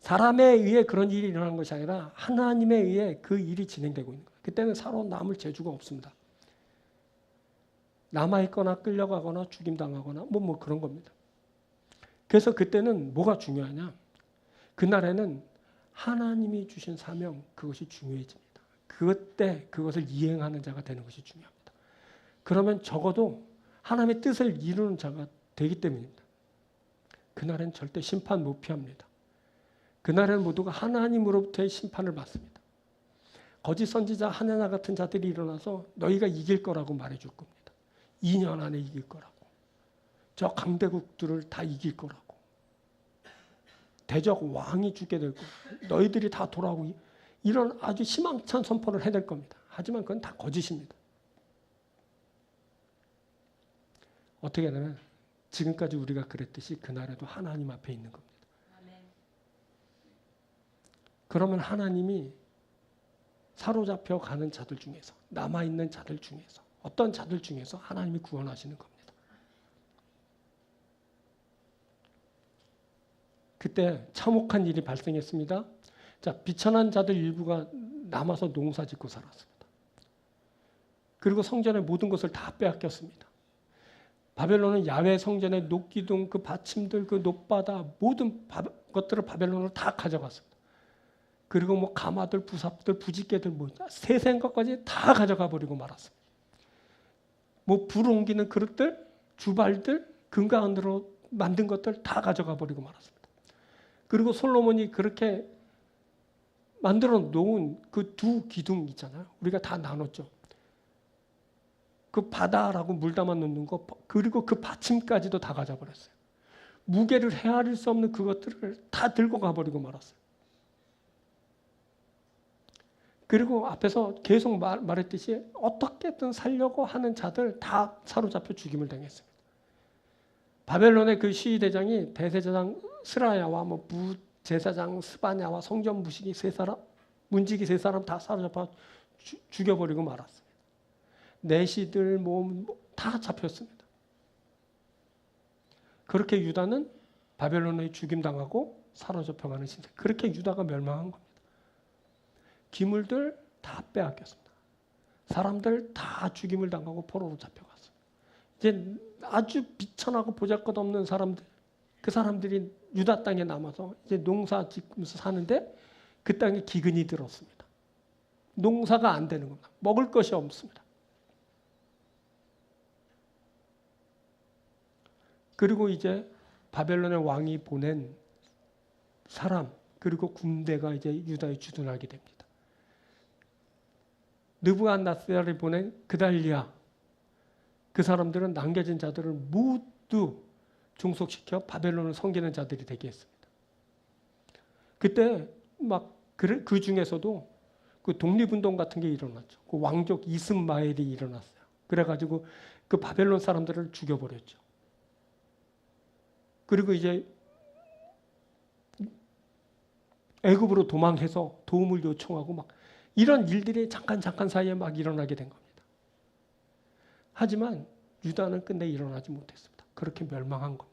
사람에 의해 그런 일이 일어나는 것이 아니라 하나님에 의해 그 일이 진행되고 있는 거예요. 그때는 살아온 남을 재주가 없습니다. 남아있거나 끌려가거나 죽임당하거나 뭐 그런 겁니다. 그래서 그때는 뭐가 중요하냐? 그날에는 하나님이 주신 사명, 그것이 중요해집니다. 그때 그것을 이행하는 자가 되는 것이 중요합니다. 그러면 적어도 하나님의 뜻을 이루는 자가 되기 때문입니다. 그날은 절대 심판 못 피합니다. 그날은 모두가 하나님으로부터의 심판을 받습니다. 거짓 선지자 하나나 같은 자들이 일어나서 너희가 이길 거라고 말해줄 겁니다. 2년 안에 이길 거라고. 저 강대국들을 다 이길 거라고. 대적 왕이 죽게 될 거고. 너희들이 다 돌아오고 이런 아주 희망찬 선포를 해낼 겁니다. 하지만 그건 다 거짓입니다. 어떻게 되면 지금까지 우리가 그랬듯이 그날에도 하나님 앞에 있는 겁니다. 그러면 하나님이 사로잡혀 가는 자들 중에서, 남아있는 자들 중에서, 어떤 자들 중에서 하나님이 구원하시는 겁니다. 그때 참혹한 일이 발생했습니다. 자, 비천한 자들 일부가 남아서 농사 짓고 살았습니다. 그리고 성전의 모든 것을 다 빼앗겼습니다. 바벨론은 야훼 성전의 녹기둥, 그 받침들, 그 높바다 모든 것들을 바벨론으로 다 가져갔습니다. 그리고 뭐 가마들, 부삽들, 부집개들 뭐 세세한 것까지 다 가져가 버리고 말았습니다. 뭐 불 옮기는 그릇들, 주발들, 금강으로 만든 것들 다 가져가 버리고 말았습니다. 그리고 솔로몬이 그렇게 만들어 놓은 그 두 기둥 있잖아요. 우리가 다 나눴죠. 그 바다라고 물 담아 놓는 거, 그리고 그 받침까지도 다 가져버렸어요. 무게를 헤아릴 수 없는 그것들을 다 들고 가버리고 말았어요. 그리고 앞에서 계속 말했듯이 어떻게든 살려고 하는 자들 다 사로잡혀 죽임을 당했습니다. 바벨론의 그 시위대장이 대제사장 스라야와 뭐 부제사장 스바냐와 성전 무식이 세 사람, 문지기 세 사람 다 사로잡아 죽여버리고 말았습니다. 내시들 뭐 다 잡혔습니다. 그렇게 유다는 바벨론에 죽임당하고 사로잡혀가는 신세. 그렇게 유다가 멸망한 겁니다. 기물들 다 빼앗겼습니다. 사람들 다 죽임을 당하고 포로로 잡혀갔어요. 이제 아주 비천하고 보잘것없는 사람들, 그 사람들이 유다 땅에 남아서 이제 농사 짓면서 사는데 그 땅에 기근이 들었습니다. 농사가 안 되는 겁니다. 먹을 것이 없습니다. 그리고 이제 바벨론의 왕이 보낸 사람, 그리고 군대가 이제 유다에 주둔하게 됩니다. 느부갓네살이 보낸 그달리아, 그 사람들은 남겨진 자들을 모두 종속시켜 바벨론을 섬기는 자들이 되게 했습니다. 그때 막 그 중에서도 그 독립운동 같은 게 일어났죠. 그 왕족 이스마엘이 일어났어요. 그래가지고 그 바벨론 사람들을 죽여버렸죠. 그리고 이제 애굽으로 도망해서 도움을 요청하고 막 이런 일들이 잠깐 사이에 막 일어나게 된 겁니다. 하지만 유다는 끝내 일어나지 못했습니다. 그렇게 멸망한 겁니다.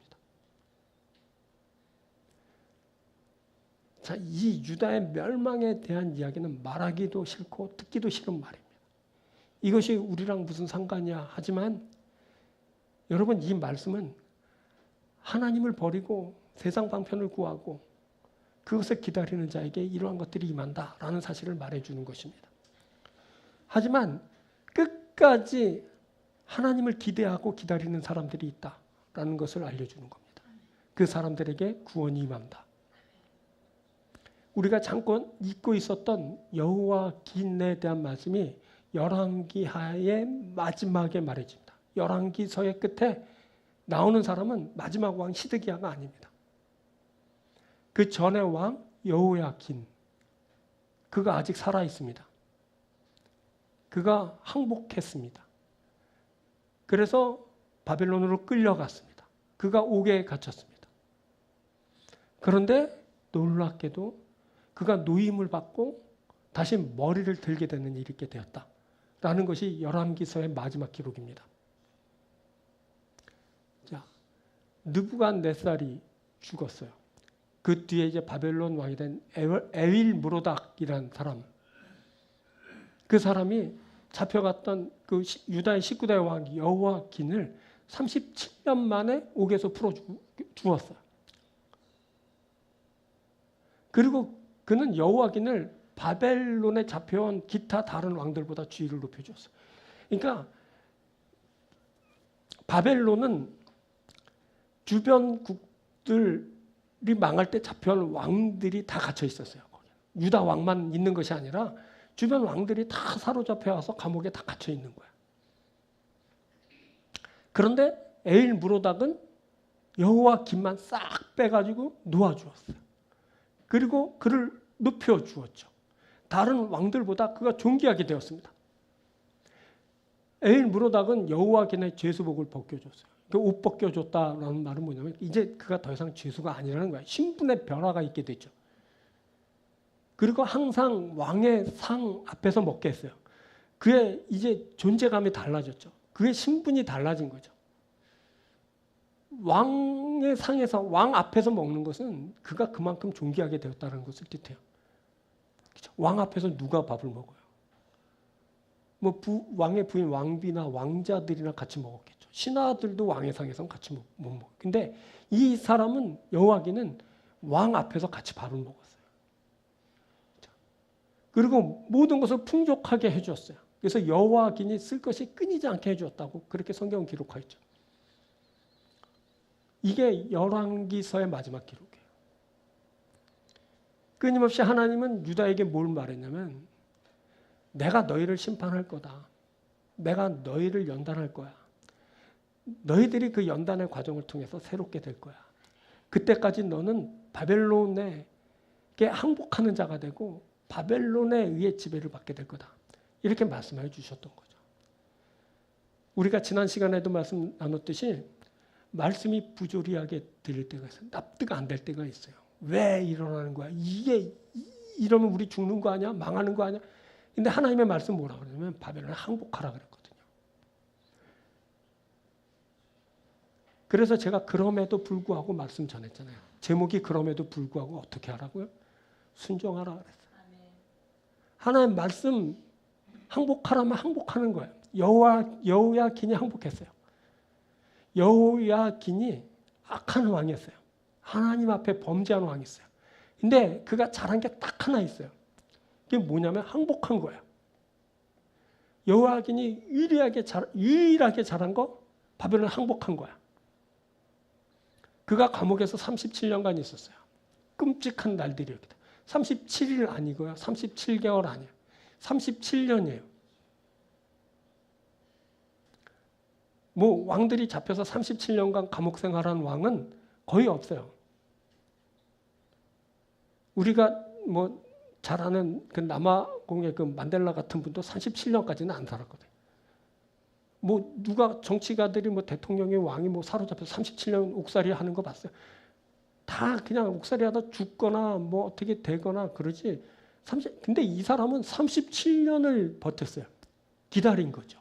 자, 이 유다의 멸망에 대한 이야기는 말하기도 싫고 듣기도 싫은 말입니다. 이것이 우리랑 무슨 상관이야 하지만 여러분, 이 말씀은 하나님을 버리고 세상 방편을 구하고 그것을 기다리는 자에게 이러한 것들이 임한다라는 사실을 말해주는 것입니다. 하지만 끝까지 하나님을 기대하고 기다리는 사람들이 있다라는 것을 알려주는 겁니다. 그 사람들에게 구원이 임한다. 우리가 잠깐 잊고 있었던 여호와긴에 대한 말씀이 열왕기하의 마지막에 말해집니다. 열왕기서의 끝에 나오는 사람은 마지막 왕 시드기야가 아닙니다. 그 전의 왕 여호야긴, 그가 아직 살아 있습니다. 그가 항복했습니다. 그래서 바벨론으로 끌려갔습니다. 그가 옥에 갇혔습니다. 그런데 놀랍게도 그가 노임을 받고 다시 머리를 들게 되는 일이 있게 되었다라는 것이 열왕기서의 마지막 기록입니다. 자, 느부갓네살이 죽었어요. 그 뒤에 이제 바벨론 왕이 된 에윌 무로닥이라는 사람, 그 사람이 잡혀갔던 그 유다의 19대 왕 여호와긴을 37년 만에 옥에서 풀어 주었어요. 그리고 그는 여호와긴을 바벨론에 잡혀온 기타 다른 왕들보다 지위를 높여줬어요. 그러니까 바벨론은 주변 국들이 망할 때 잡혀온 왕들이 다 갇혀 있었어요. 유다 왕만 있는 것이 아니라 주변 왕들이 다 사로잡혀 와서 감옥에 다 갇혀 있는 거야. 그런데 에일 무로닥은 여호와긴만 싹 빼가지고 놓아주었어요. 그리고 그를 높여주었죠. 다른 왕들보다 그가 존귀하게 되었습니다. 에일 무로닥은 여호와긴의 죄수복을 벗겨줬어요. 그 옷 벗겨줬다라는 말은 뭐냐면 이제 그가 더 이상 죄수가 아니라는 거야. 신분의 변화가 있게 됐죠. 그리고 항상 왕의 상 앞에서 먹게 했어요. 그의 이제 존재감이 달라졌죠. 그의 신분이 달라진 거죠. 왕의 상에서 왕 앞에서 먹는 것은 그가 그만큼 존귀하게 되었다는 것을 뜻해요. 그렇죠? 왕 앞에서 누가 밥을 먹어요? 뭐 왕의 부인 왕비나 왕자들이나 같이 먹었겠죠. 신하들도 왕의 상에서는 같이 못 먹어요. 근데 이 사람은 여호와긴은 왕 앞에서 같이 밥을 먹었어요. 그리고 모든 것을 풍족하게 해주었어요. 그래서 여호와긴이 쓸 것이 끊이지 않게 해주었다고 그렇게 성경은 기록하였죠. 이게 열왕기서의 마지막 기록이에요. 끊임없이 하나님은 유다에게 뭘 말했냐면 내가 너희를 심판할 거다. 내가 너희를 연단할 거야. 너희들이 그 연단의 과정을 통해서 새롭게 될 거야. 그때까지 너는 바벨론에게 항복하는 자가 되고 바벨론에 의해 지배를 받게 될 거다. 이렇게 말씀해 주셨던 거죠. 우리가 지난 시간에도 말씀 나눴듯이 말씀이 부조리하게 들릴 때가 있어요. 납득 안 될 때가 있어요. 왜 일어나는 거야? 이게 이러면 우리 죽는 거 아니야? 망하는 거 아니야? 근데 하나님의 말씀 뭐라고 그러냐면 바벨론에 항복하라 그랬거든요. 그래서 제가 그럼에도 불구하고 말씀 전했잖아요. 제목이 그럼에도 불구하고 어떻게 하라고요? 순종하라 그랬어요. 하나님 말씀 항복하라면 항복하는 거예요. 여호야긴이 항복했어요. 여호야긴이 악한 왕이었어요. 하나님 앞에 범죄한 왕이었어요. 근데 그가 잘한 게 딱 하나 있어요. 그게 뭐냐면 항복한 거예요. 여호야긴이 유일하게 잘한 거 바벨론 항복한 거야. 그가 감옥에서 37년간 있었어요. 끔찍한 날들이었기 때문에. 37일 아니고요. 37개월 아니에요. 37년이에요. 뭐 왕들이 잡혀서 37년간 감옥 생활한 왕은 거의 없어요. 우리가 뭐 잘 아는 그 남아공의 그 만델라 같은 분도 37년까지는 안 살았거든요. 뭐 누가 정치가들이 뭐 대통령이 왕이 뭐 사로잡혀서 37년 옥살이 하는 거 봤어요. 다 그냥 옥살이 하다 죽거나 뭐 어떻게 되거나 그러지. 근데 이 사람은 37년을 버텼어요. 기다린 거죠.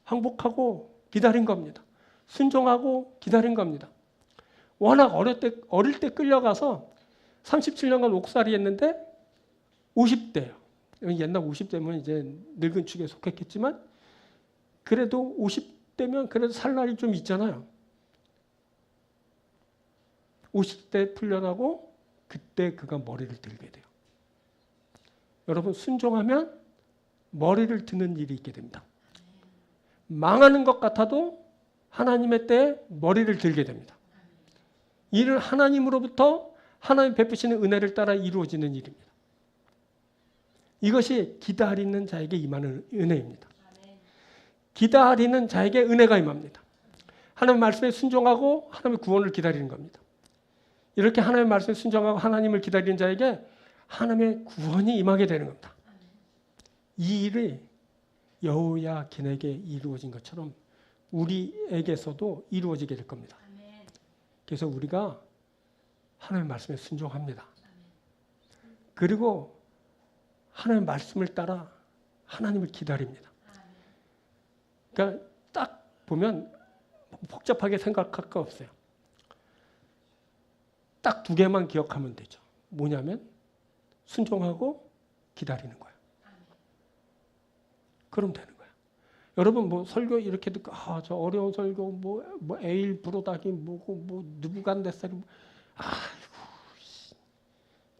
항복하고 기다린 겁니다. 순종하고 기다린 겁니다. 워낙 어릴 때 끌려가서 37년간 옥살이 했는데 50대예요. 옛날 50대면 이제 늙은 축에 속했겠지만 그래도 50대면 그래도 살 날이 좀 있잖아요. 50대 풀려나고 그때 그가 머리를 들게 돼요. 여러분 순종하면 머리를 드는 일이 있게 됩니다. 망하는 것 같아도 하나님의 때에 머리를 들게 됩니다. 이는 하나님으로부터 하나님 베푸시는 은혜를 따라 이루어지는 일입니다. 이것이 기다리는 자에게 임하는 은혜입니다. 기다리는 자에게 은혜가 임합니다. 하나님 말씀에 순종하고 하나님의 구원을 기다리는 겁니다. 이렇게 하나님의 말씀에 순종하고 하나님을 기다리는 자에게 하나님의 구원이 임하게 되는 겁니다. 이 일이 여호야긴에게 이루어진 것처럼 우리에게서도 이루어지게 될 겁니다. 그래서 우리가 하나님의 말씀에 순종합니다. 그리고 하나님의 말씀을 따라 하나님을 기다립니다. 그러니까 딱 보면 복잡하게 생각할 거 없어요. 딱 두 개만 기억하면 되죠. 뭐냐면 순종하고 기다리는 거야. 그럼 되는 거야. 여러분 뭐 설교 이렇게 듣고 저 어려운 설교 뭐 에일 브로닥이 뭐고 뭐 누부간데살이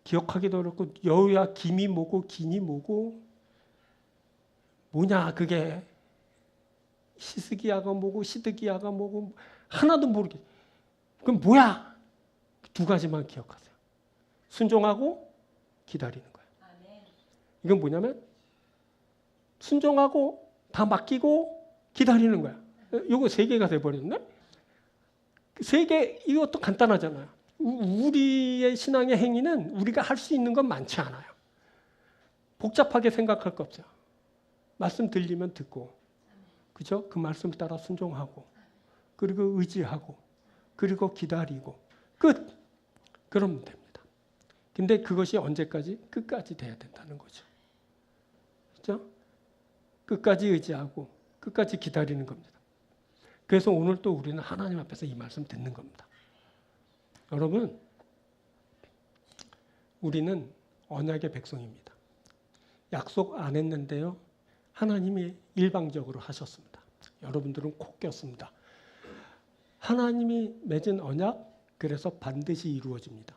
기억하기도 어렵고 여우야 김이 뭐고 긴이 뭐고 뭐냐 그게 시스기야가 뭐고 시드기야가 뭐고 하나도 모르겠어. 그럼 뭐야? 두 가지만 기억하세요. 순종하고 기다리는 거예요. 이건 뭐냐면 순종하고 다 맡기고 기다리는 거야. 이거 세 개가 돼버렸네. 세 개 이것도 간단하잖아요. 우리의 신앙의 행위는 우리가 할 수 있는 건 많지 않아요. 복잡하게 생각할 거 없어요. 말씀 들리면 듣고, 그죠? 그 말씀 따라 순종하고, 그리고 의지하고, 그리고 기다리고, 끝. 그러면 됩니다. 근데 그것이 언제까지? 끝까지 돼야 된다는 거죠. 그죠? 끝까지 의지하고, 끝까지 기다리는 겁니다. 그래서 오늘 또 우리는 하나님 앞에서 이 말씀 듣는 겁니다. 여러분, 우리는 언약의 백성입니다. 약속 안 했는데요. 하나님이 일방적으로 하셨습니다. 여러분들은 코 꼈습니다. 하나님이 맺은 언약, 그래서 반드시 이루어집니다.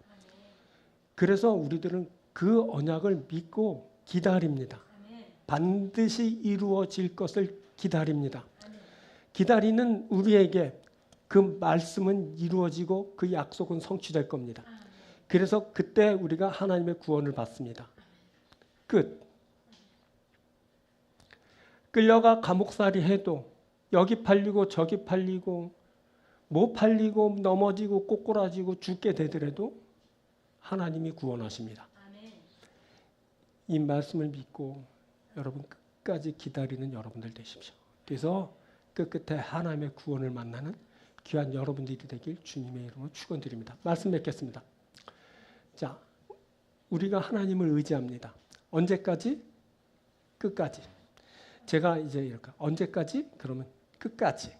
그래서 우리들은 그 언약을 믿고 기다립니다. 반드시 이루어질 것을 기다립니다. 기다리는 우리에게 그 말씀은 이루어지고 그 약속은 성취될 겁니다. 그래서 그때 우리가 하나님의 구원을 받습니다. 끝. 끌려가 감옥살이 해도 여기 팔리고 저기 팔리고 뭐 팔리고 넘어지고 꼬꾸라지고 죽게 되더라도 하나님이 구원하십니다. 이 말씀을 믿고 여러분 끝까지 기다리는 여러분들 되십시오. 그래서 끝에 하나님의 구원을 만나는 귀한 여러분들이 되길 주님의 이름으로 축원드립니다. 말씀 맺겠습니다. 자, 우리가 하나님을 의지합니다. 언제까지? 끝까지. 제가 이제 이렇게 언제까지? 그러면 끝까지.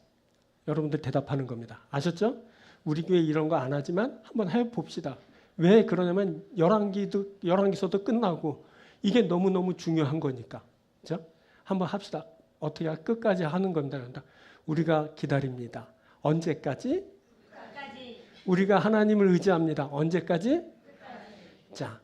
여러분들 대답하는 겁니다. 아셨죠? 우리 교회 이런 거 안 하지만 한번 해봅시다. 왜 그러냐면 열왕기서도 끝나고 이게 너무너무 중요한 거니까. 그렇죠? 한번 합시다. 어떻게 끝까지 하는 겁니다. 우리가 기다립니다. 언제까지? 끝까지. 우리가 하나님을 의지합니다. 언제까지? 끝까지. 자,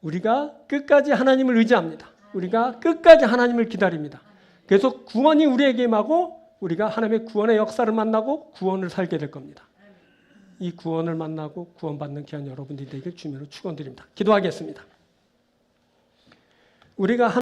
우리가 끝까지 하나님을 의지합니다. 우리가 끝까지 하나님을 기다립니다. 그래서 구원이 우리에게 임하고 우리가 하나님의 구원의 역사를 만나고 구원을 살게 될 겁니다. 이 구원을 만나고 구원받는 귀한 여러분들이 되길 주님으로 축원드립니다. 기도하겠습니다. 우리가